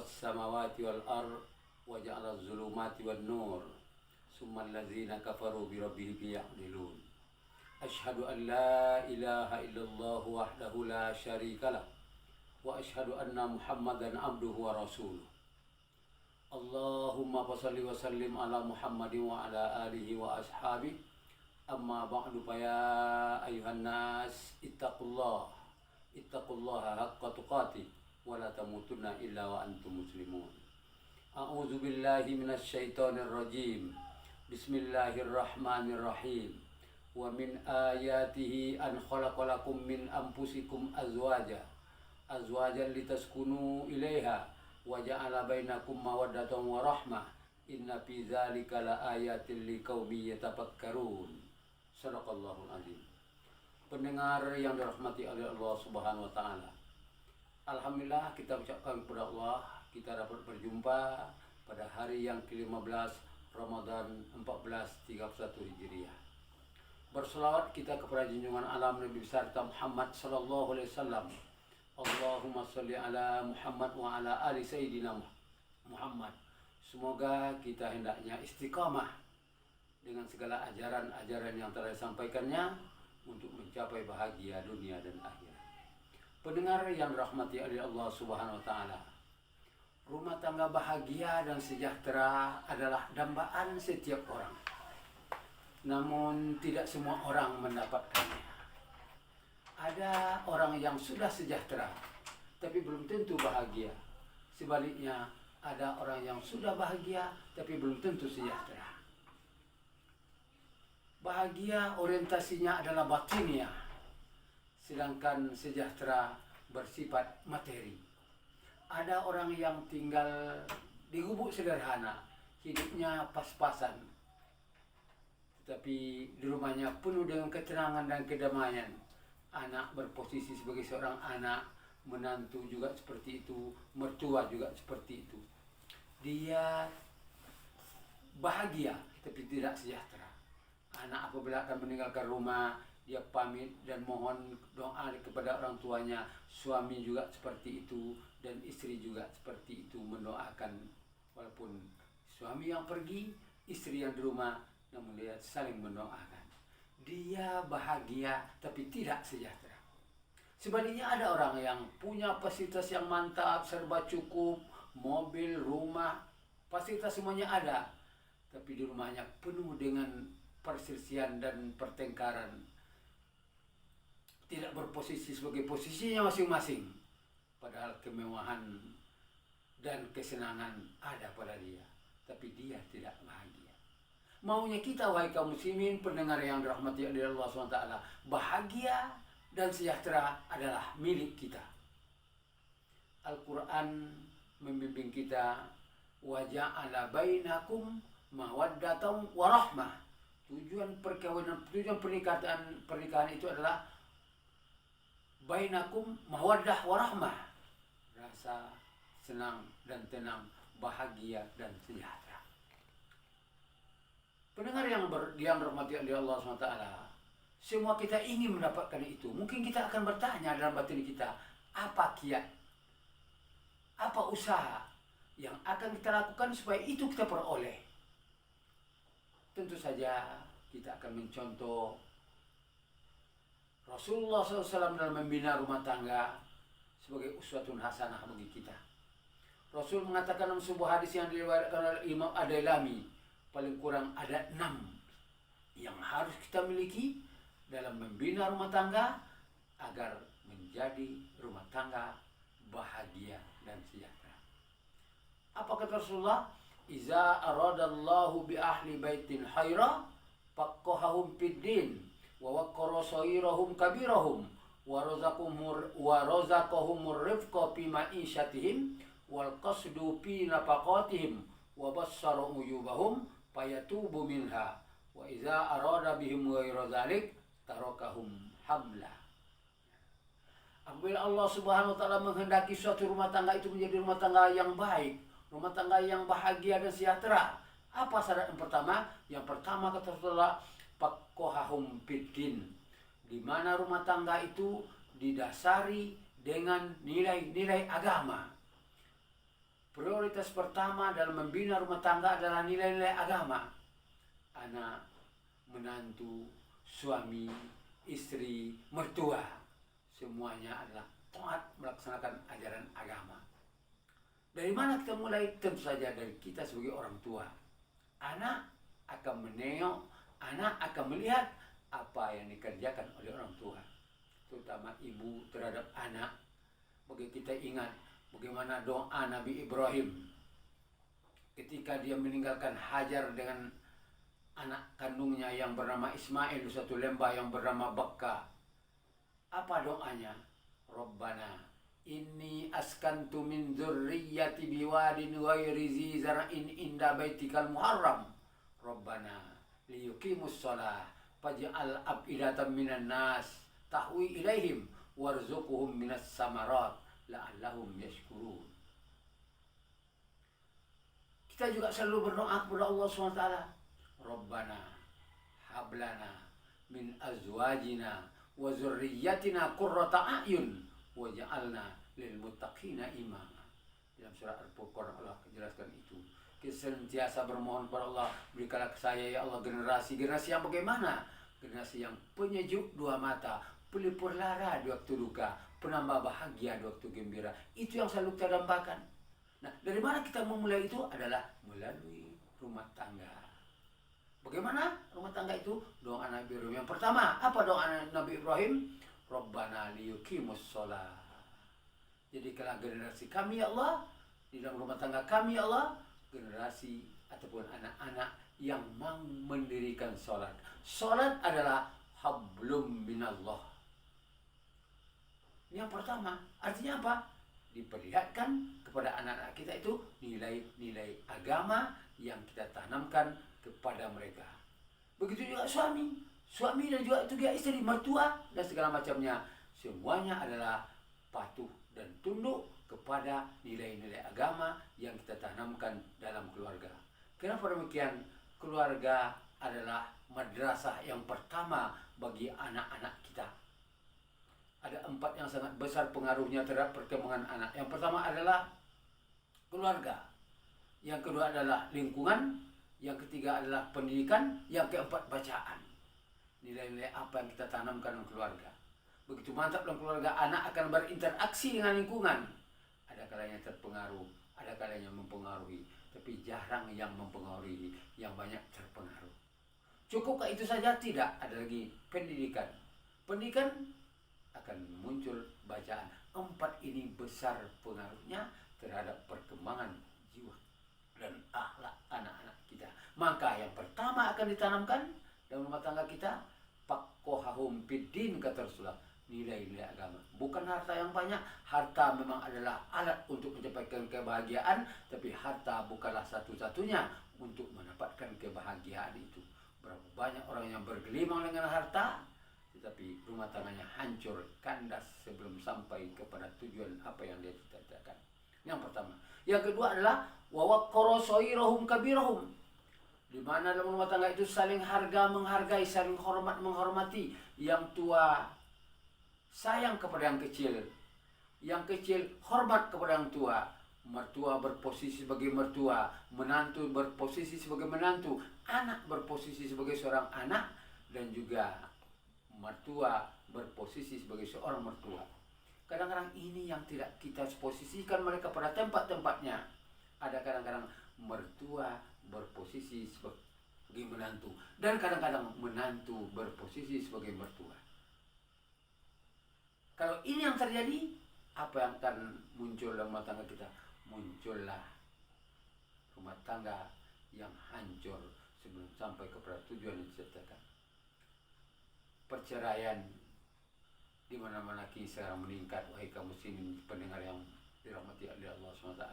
samawati wal ard wa ja'ala az-zulumati wan nur summa allazina kafaru bi rabbihim ya'dilun. Asyhadu an la ilaha illallah wahdahu la syarikalah wa asyhadu anna Muhammadan abduhu wa rasuluh. Allahumma shalli wa sallim ala Muhammadin wa ala alihi wa ashabihi. Amma ba'du fa ya ayuhan nas ittaqullaha haqqa tuqatih wa la tamutunna illa wa antum muslimun. A'udzu billahi minasy syaithanir rajim. Bismillahirrahmanirrahim. Wa min ayatihi an khalaqalakum min anfusikum azwajan litaskunu ilaiha wa ja'ala bainakum mawaddatan wa rahmah. Inna fi dzalika laayatin liqaumin yatafakkarun. Shadaqallahul azim. Pendengar yang dirahmati oleh Allah Subhanahu wa taala. Alhamdulillah kita ucapkan kepada Allah kita dapat berjumpa pada hari yang ke-15 Ramadan 1431 Hijriah. Berselawat kita kepada junjungan alam Nabi besar Muhammad sallallahu alaihi wasallam. Allahumma sholli ala Muhammad wa ala ali sayyidina Muhammad. Semoga kita hendaknya istiqamah dengan segala ajaran-ajaran yang telah disampaikannya untuk mencapai bahagia dunia dan akhirat. Pendengar yang dirahmati oleh Allah Subhanahu wa taala. Rumah tangga bahagia dan sejahtera adalah dambaan setiap orang. Namun tidak semua orang mendapatkannya. Ada orang yang sudah sejahtera tapi belum tentu bahagia. Sebaliknya, ada orang yang sudah bahagia tapi belum tentu sejahtera. Bahagia orientasinya adalah batiniah, sedangkan sejahtera bersifat materi. Ada orang yang tinggal di gubuk sederhana, hidupnya pas-pasan, tetapi di rumahnya penuh dengan ketenangan dan kedamaian. Anak berposisi sebagai seorang anak, menantu juga seperti itu, mertua juga seperti itu. Dia bahagia tapi tidak sejahtera. Anak apabila akan meninggalkan rumah, dia pamit dan mohon doa kepada orang tuanya. Suami juga seperti itu dan istri juga seperti itu, mendoakan. Walaupun suami yang pergi, istri yang di rumah, namun dia saling mendoakan. Dia bahagia tapi tidak sejahtera. Sebaliknya ada orang yang punya fasilitas yang mantap, serba cukup, mobil, rumah, fasilitas semuanya ada, tapi di rumahnya penuh dengan perselisihan dan pertengkaran. Tidak berposisi sebagai posisinya masing-masing. Padahal kemewahan dan kesenangan ada pada dia, tapi dia tidak bahagia. Maunya kita, wahai kaum muslimin, pendengar yang dirahmati oleh Allah SWT, bahagia dan sejahtera adalah milik kita. Al-Quran membimbing kita, wa ja'ala bainakum mawaddatan wa rahmah. Tujuan perkawinan, tujuan pernikahan itu adalah bainakum mawaddah wa rahmah. Rasa senang dan tenang, bahagia dan sejahtera. Pendengar yang dirahmati oleh Allah SWT, semua kita ingin mendapatkan itu. Mungkin kita akan bertanya dalam batin kita, apa kiat, apa usaha yang akan kita lakukan supaya itu kita peroleh. Tentu saja kita akan mencontoh Rasulullah SAW dalam membina rumah tangga sebagai uswatun hasanah bagi kita. Rasul mengatakan dalam sebuah hadis yang diriwayatkan oleh Imam Ad-Dailami, paling kurang ada 6 yang harus kita miliki dalam membina rumah tangga agar menjadi rumah tangga bahagia dan sejahtera. Apa kata Rasulullah? Iza aradallahu bi ahli baitin khaira faqahahum fid din wa waqqara sairahum kabirahum wa razaqahumur rifqa fi ma'isyatihim wal qasdu fi nafaqatihim wa bassara uyubahum fayatubu minha wa iza arada bihim ghairu dzalik tarakahum hamla. Apabila Allah Subhanahu wa taala menghendaki suatu rumah tangga itu menjadi rumah tangga yang baik, rumah tangga yang bahagia dan sejahtera, apa syarat yang pertama? Yang pertama kata Rasulullah, faqahahum fiddin, di mana rumah tangga itu didasari dengan nilai-nilai agama. Prioritas pertama dalam membina rumah tangga adalah nilai-nilai agama. Anak, menantu, suami, istri, mertua, semuanya adalah taat melaksanakan ajaran agama. Dari mana kita mulai? Tentu saja dari kita sebagai orang tua. Anak akan menengok, anak akan melihat apa yang dikerjakan oleh orang tua, terutama ibu terhadap anak. Bagi kita ingat bagaimana doa Nabi Ibrahim ketika dia meninggalkan Hajar dengan anak kandungnya yang bernama Ismail di satu lembah yang bernama Bakka. Apa doanya? Rabbana inni askantu min dzurriyyati biwadin ghairi zi zar'in inda baitikal muharram Rabbana liyuqimus shalah faj'al af'idatan minan nas tahwi ilaihim warzuqhum minas samarat la'allahum yashkurun. Kita juga selalu berdoa kepada Allah SWT. Rabbana hablana min azwajina wa dzurriyyatina qurrata a'yun waj'alna lil muttaqina imama. Dalam surah Al-Furqan Allah jelaskan itu. Kita senantiasa bermohon kepada Allah, berikanlah ke saya ya Allah generasi yang bagaimana? Generasi yang penyejuk dua mata, pelipur lara di waktu duka, penambah bahagia di waktu gembira. Itu yang selalu kita dambakan. Nah, dari mana kita memulai itu? Adalah melalui rumah tangga. Bagaimana rumah tangga itu? Doa Nabi Ibrahim. Yang pertama, apa doa Nabi Ibrahim? Rabbana liyuqimus shalah. Jadi kalau generasi kami ya Allah, di dalam rumah tangga kami ya Allah, generasi ataupun anak-anak yang mau mendirikan sholat. Sholat adalah hablum minallah. Yang pertama, artinya apa? Diperlihatkan kepada anak-anak kita itu nilai-nilai agama yang kita tanamkan kepada mereka. Begitu juga suami dan juga istri, mertua dan segala macamnya. Semuanya adalah patuh dan tunduk kepada nilai-nilai agama yang kita tanamkan dalam keluarga. Kenapa demikian? Keluarga adalah madrasah yang pertama bagi anak-anak kita. Ada 4 yang sangat besar pengaruhnya terhadap perkembangan anak. Yang pertama adalah keluarga. Yang kedua adalah lingkungan. Yang ketiga adalah pendidikan. Yang keempat bacaan. Nilai-nilai apa yang kita tanamkan dalam keluarga. Begitu mantap dalam keluarga, anak akan berinteraksi dengan lingkungan. Ada kalanya terpengaruh, ada kalanya mempengaruhi, tapi jarang yang mempengaruhi, yang banyak terpengaruh. Cukupkah itu saja? Tidak, ada lagi pendidikan. Pendidikan akan muncul bacaan. 4 ini besar pengaruhnya terhadap perkembangan jiwa dan akhlak anak-anak kita. Maka yang pertama akan ditanamkan dalam rumah tangga kita, faqihahum fiddin, kata Rasulullah, nilai-nilai agama. Bukan harta yang banyak. Harta memang adalah alat untuk mencapai kebahagiaan, tapi harta bukanlah satu-satunya untuk mendapatkan kebahagiaan itu. Berapa banyak orang yang bergelimang dengan harta, tetapi rumah tangganya hancur, kandas sebelum sampai kepada tujuan apa yang dia cita-citakan. Yang pertama. Yang kedua adalah wawaqqara saghirahum kabirahum. Di mana dalam rumah tangga itu saling harga menghargai, saling hormat menghormati. Yang tua sayang kepada yang kecil, yang kecil hormat kepada yang tua. Mertua berposisi sebagai mertua, menantu berposisi sebagai menantu, anak berposisi sebagai seorang anak, dan juga mertua berposisi sebagai seorang mertua. Kadang-kadang ini yang tidak kita posisikan mereka pada tempat-tempatnya. Ada kadang-kadang mertua berposisi sebagai menantu, dan kadang-kadang menantu berposisi sebagai mertua. Kalau ini yang terjadi, apa yang akan muncul dalam rumah tangga kita? Muncullah rumah tangga yang hancur sebelum sampai kepada tujuan yang diciptakan. Perceraian di mana-mana sekarang meningkat, wahai kaum muslimin pendengar yang dirahmati oleh Allah SWT.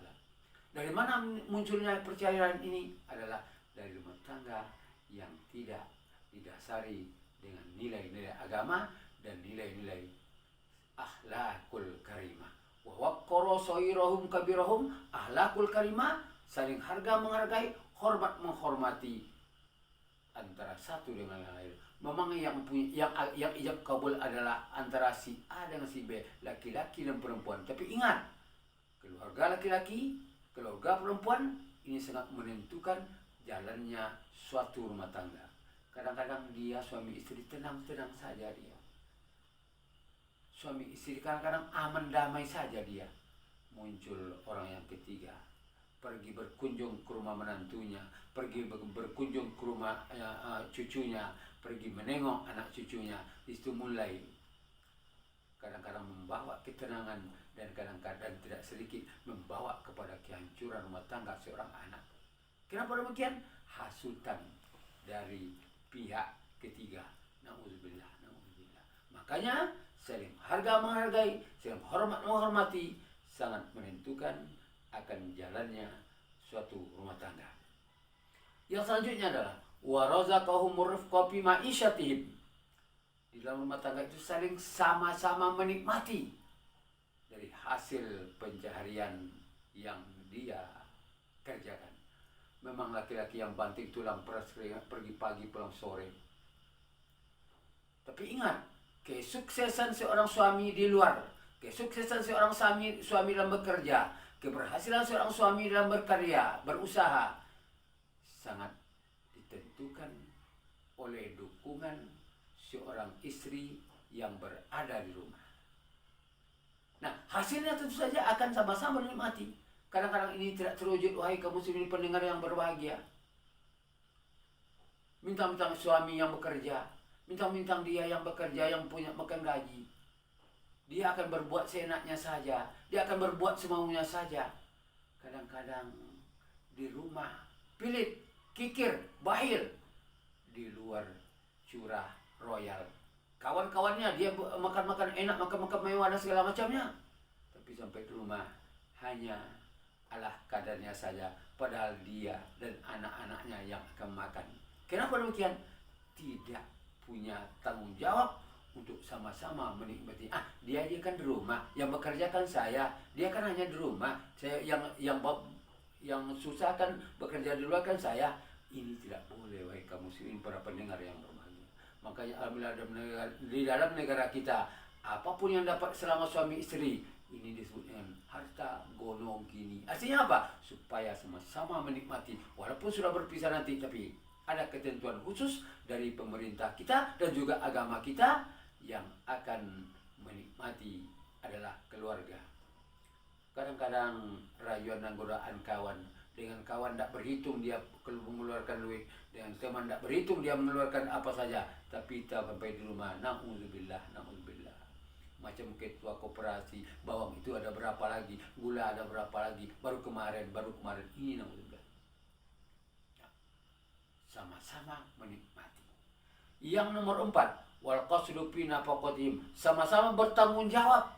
Dari mana munculnya perceraian ini? Adalah dari rumah tangga yang tidak didasari dengan nilai-nilai agama dan nilai-nilai akhlakul karimah. Wa waqqara saghirahum kabirahum, akhlakul karimah, saling harga menghargai, hormat menghormati antara satu dengan yang lain. Memang yang ijab kabul adalah antara si A dengan si B, laki-laki dan perempuan. Tapi ingat, keluarga laki-laki, keluarga perempuan ini sangat menentukan jalannya suatu rumah tangga. Kadang-kadang dia suami istri tenang-tenang saja dia. Suami istri kadang-kadang aman damai saja dia. Muncul orang yang ketiga, pergi berkunjung ke rumah menantunya, pergi berkunjung ke rumah cucunya, pergi menengok anak cucunya. Itu mulai kadang-kadang membawa ketenangan dan kadang-kadang tidak sedikit membawa kepada kehancuran rumah tangga seorang anak. Kenapa demikian? Hasutan dari pihak ketiga. Nauzubillah, nauzubillah. Makanya saling harga menghargai, saling hormat menghormati sangat menentukan akan jalannya suatu rumah tangga. Yang selanjutnya adalah wa razaqahum rifqa fi ma'isyatihim. Di dalam rumah tangga itu saling sama-sama menikmati dari hasil pencaharian yang dia kerjakan. Memang laki-laki yang banting tulang pergi pagi pulang sore. Tapi ingat, kesuksesan seorang suami di luar, kesuksesan seorang suami dalam bekerja, keberhasilan seorang suami dalam berkarya, berusaha, sangat ditentukan oleh dukungan seorang istri yang berada di rumah. Nah, hasilnya tentu saja akan sama-sama dinikmati. Kadang-kadang ini tidak terwujud, wahai kaum muslimin pendengar yang berbahagia. Minta-minta suami yang bekerja, minta-minta dia yang bekerja, yang punya makan gaji. Dia akan berbuat seenaknya saja, dia akan berbuat semaunya saja. Kadang-kadang di rumah pilit, kikir, bahil. Di luar curah, royal. Kawan-kawannya dia makan-makan enak, makan-makan mewah dan segala macamnya. Tapi sampai di rumah hanya alah kadarnya saja. Padahal dia dan anak-anaknya yang akan makan. Kenapa demikian? Tidak punya tanggung jawab untuk sama-sama menikmati. Dia aja kan di rumah, yang bekerja kan saya. Dia kan hanya di rumah. Saya yang susah kan bekerja di luar kan saya. Ini tidak boleh, wahai kaum muslimin para pendengar yang berbahagia. Makanya alhamdulillah di dalam negara kita, apapun yang dapat selama suami istri, ini disebut dengan harta gonong gini. Artinya apa? Supaya sama-sama menikmati. Walaupun sudah berpisah nanti, tapi ada ketentuan khusus dari pemerintah kita dan juga agama kita yang akan menikmati adalah keluarga. Kadang-kadang rayuan dan godaan kawan. Dengan kawan tidak berhitung dia mengeluarkan duit. Dengan teman tidak berhitung dia mengeluarkan apa saja. Tapi kita sampai di rumah, na'udzubillah, na'udzubillah. Macam ketua koperasi, bawang itu ada berapa lagi, gula ada berapa lagi, baru kemarin, ini na'udzubillah. Sama-sama menikmati. Yang nomor 4, wal qasdu fi nafaqatihim, sama-sama bertanggung jawab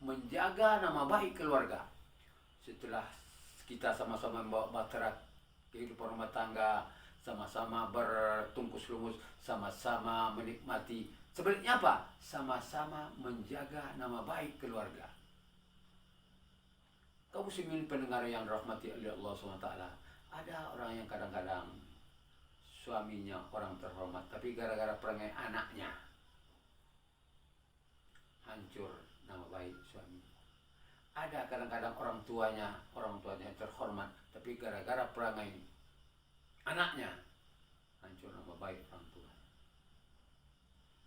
menjaga nama baik keluarga. Setelah kita sama-sama membawa bahtera kehidupan rumah tangga, sama-sama bertungkus lumus, sama-sama menikmati. Sebenarnya apa? Sama-sama menjaga nama baik keluarga. Kaum muslimin pendengar yang dirahmati oleh Allah SWT, ada orang yang kadang-kadang suaminya orang terhormat, tapi gara-gara perangai anaknya hancur nama baik suami. Ada kadang-kadang orang tuanya terhormat, tapi gara-gara perangai anaknya hancur nama baik orang tua.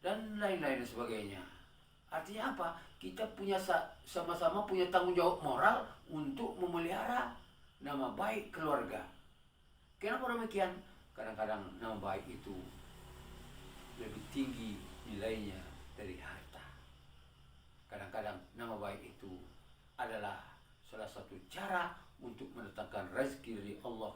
Dan lain-lain sebagainya. Artinya apa? Kita punya sama-sama punya tanggung jawab moral untuk memelihara nama baik keluarga. Kenapa demikian? Kadang-kadang nama baik itu lebih tinggi nilainya dari harta. Kadang-kadang nama baik itu adalah salah satu cara untuk mendatangkan rezeki dari Allah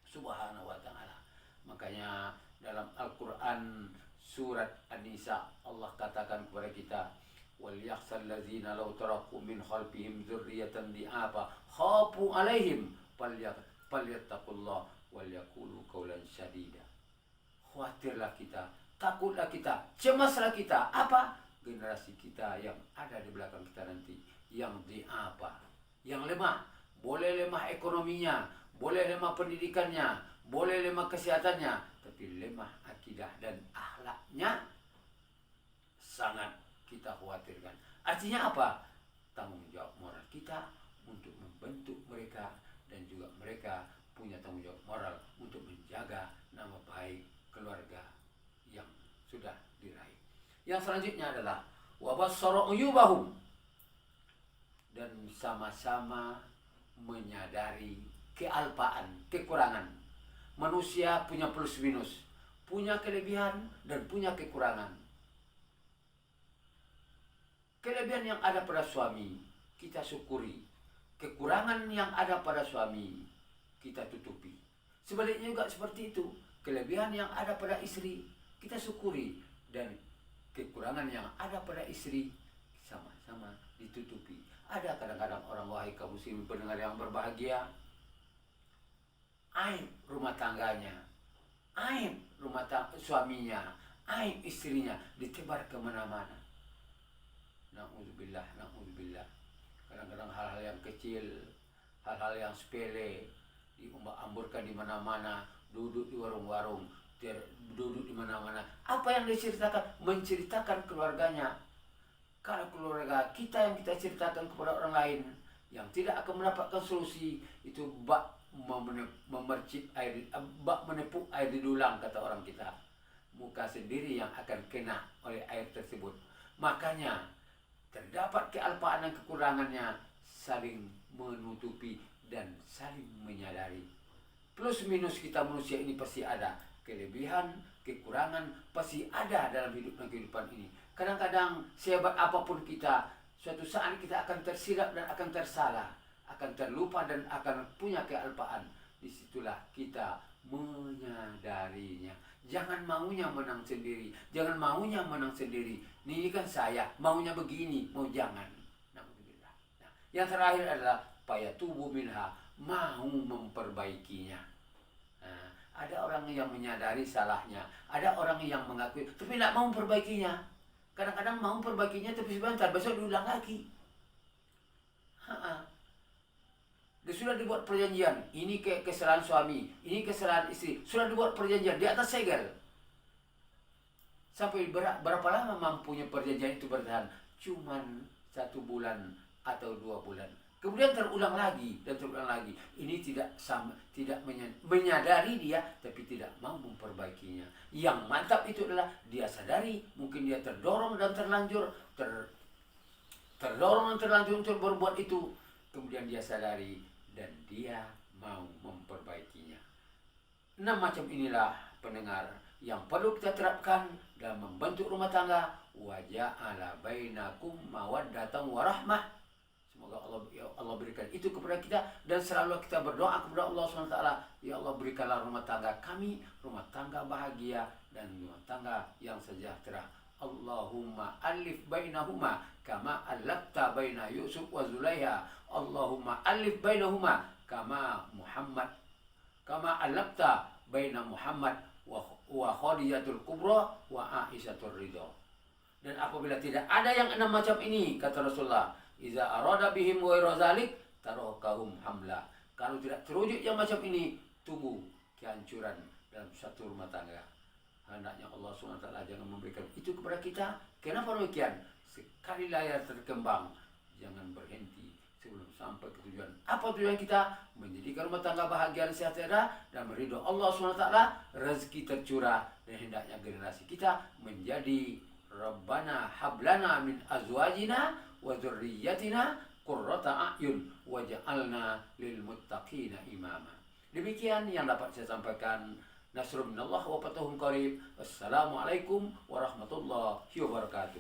Subhanahu wa ta'ala. Makanya dalam Al-Quran surat An-Nisa Allah katakan kepada kita, wal yakhsal ladzina law taraku min khalfihim dzurriyyatan di'afa khafu alaihim falyattaqullah wal yaqulu qawlan sadida. Khawatirlah kita, takutlah kita, cemaslah kita. Apa? Generasi kita yang ada di belakang kita nanti yang diapa, yang lemah. Boleh lemah ekonominya, boleh lemah pendidikannya, boleh lemah kesehatannya, tapi lemah akidah dan akhlaknya sangat kita khawatirkan. Artinya apa? Tanggung jawab moral kita untuk membentuk mereka dan juga mereka punya tanggung jawab moral untuk menjaga nama baik keluarga yang sudah diraih. Yang selanjutnya adalah wabassara uyubahum, dan sama-sama menyadari kealpaan, kekurangan. Manusia punya plus minus, punya kelebihan dan punya kekurangan. Kelebihan yang ada pada suami kita syukuri, kekurangan yang ada pada suami kita tutupi. Sebaliknya juga seperti itu, kelebihan yang ada pada istri kita syukuri, dan kekurangan yang ada pada istri sama-sama ditutupi. Ada kadang-kadang orang, wahai kaum muslimin pendengar yang berbahagia, aib rumah tangganya, aib suaminya, aib istrinya ditebar kemana-mana. Na'udzubillah, na'udzubillah. Kadang-kadang hal-hal yang kecil, hal-hal yang sepele diumbar-amburkan di mana-mana, duduk di warung-warung, duduk di mana-mana. Apa yang diceritakan? Menceritakan keluarganya. Kalau keluarga kita yang kita ceritakan kepada orang lain yang tidak akan mendapatkan solusi, itu bak menepuk air di dulang, kata orang kita. Muka sendiri yang akan kena oleh air tersebut. Makanya terdapat kealpaan dan kekurangannya, saling menutupi dan saling menyadari. Plus minus kita manusia ini pasti ada, kelebihan, kekurangan pasti ada dalam hidup dan kehidupan ini. Kadang-kadang sehebat apapun kita, suatu saat kita akan tersilap dan akan tersalah, akan terlupa dan akan punya kealpaan. Disitulah kita menyadarinya. Jangan maunya menang sendiri, jangan maunya menang sendiri. Ini kan saya maunya begini, mau jangan. Nah, yang terakhir adalah fayatubu minha, mau memperbaikinya. Nah, ada orang yang menyadari salahnya, ada orang yang mengakui tapi tidak mau memperbaikinya. Kadang-kadang mau memperbaikinya tapi sebentar, besok diulang lagi. Dia sudah dibuat perjanjian, ini kesalahan suami, ini kesalahan istri, sudah dibuat perjanjian di atas segel. Sampai berapa lama mampunya perjanjian itu bertahan? Cuman 1 bulan atau 2 bulan. Kemudian terulang lagi dan terulang lagi. Ini tidak menyadari dia, tapi tidak mau memperbaikinya. Yang mantap itu adalah dia sadari, mungkin dia terdorong dan terlanjur untuk berbuat itu. Kemudian dia sadari dan dia mau memperbaikinya. 6 macam inilah pendengar yang perlu kita terapkan dalam membentuk rumah tangga. Wa ja'ala bainakum mawaddatan warahmah. Semoga Allah berikan itu kepada kita, dan selalu kita berdoa kepada Allah SWT. Ya Allah, berikanlah rumah tangga kami rumah tangga bahagia dan rumah tangga yang sejahtera. Allahumma alif bainahuma kama alafta baina Yusuf wa Zulaiha. Allahumma alif bainahuma kama alafta baina Muhammad wa Khadijatul Kubra wa Aisyatul Ridha. Dan apabila tidak ada yang 6 macam ini, kata Rasulullah, iza arada bihim ghairu zalik tarakahum hamla. Kalau tidak terwujud yang macam ini, tunggu kehancuran dalam satu rumah tangga. Hendaknya Allah SWT jangan memberikan itu kepada kita. Kenapa demikian? Sekali layar terkembang, jangan berhenti sebelum sampai ke tujuan. Apa tujuan kita? Menjadikan rumah tangga bahagia dan sejahtera dan meridho Allah SWT, rezeki tercurah, dan hendaknya generasi kita menjadi Rabbana hablana min azwajina wa dzurriyyatina qurrata a'yun waj'alna lil muttaqina imama. Demikian yang dapat saya sampaikan. Nasrun minallah wa fathun qarib. Wassalamualaikum warahmatullahi wabarakatuh.